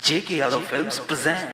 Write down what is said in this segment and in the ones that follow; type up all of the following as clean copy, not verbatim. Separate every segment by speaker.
Speaker 1: JK Yadav Films present.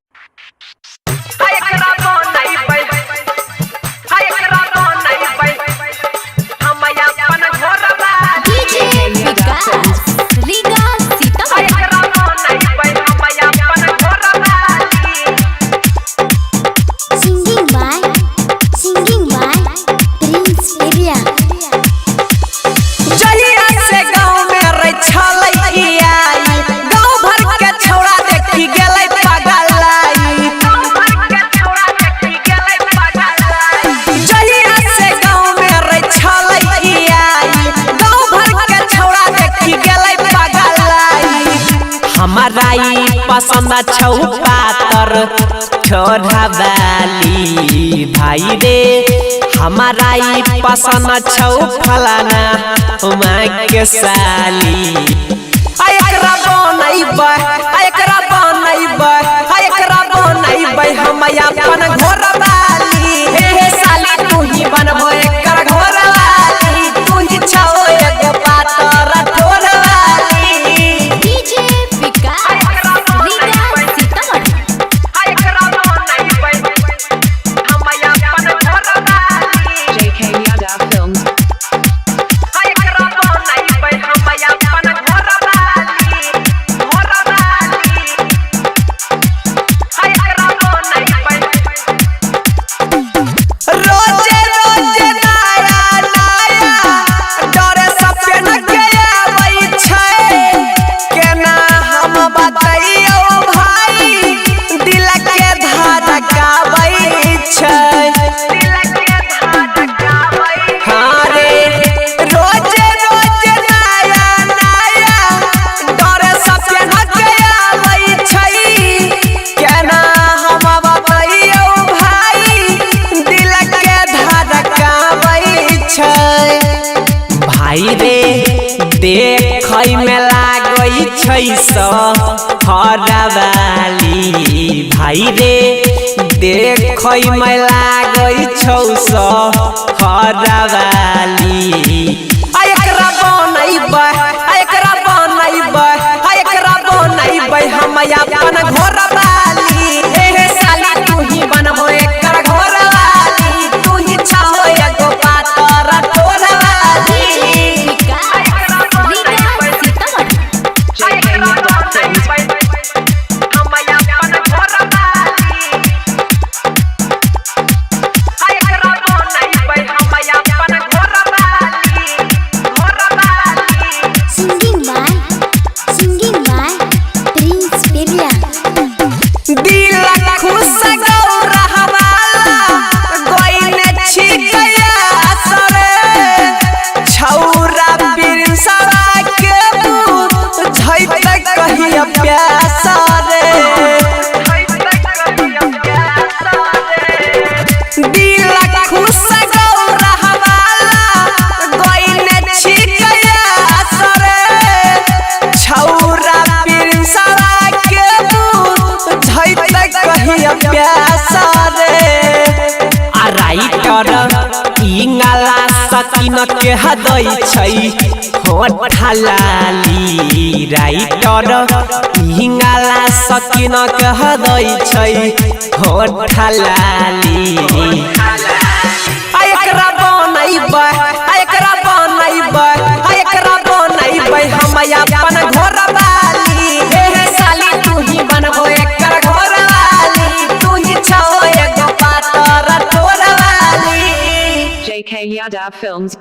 Speaker 2: हमाराई पसंद छौ पातर छोरा वाली भाई रे। हमाराई पसंद छौ फलाना माँ के साली। एकरा बनैबै हम अपन घर वाली। हे साली तू ही बनबो एकर घर वाली। तू ही छौ एगो पातर छोरा भाई रे। देखै में लागै छै सहरा वाली भाई रे। देखै में लागै छौ सहरा वाली। एकरा बनैबै हम अपन घर वाली। हे साली तू ही बनबो एकर घर वाली। तू ही छौ एगो पातर छोरा इंगला सकीन के हदै छै होठ लाली। राइटर इंगला सकीन के हदै छै होठ लाली। एकरा बनैबै हम अपन घर वाली। हे साली तू ही बनबो एकर घर वाली। तू ही छौ एगो पातर छोरा वाली।
Speaker 3: JK Yadav Films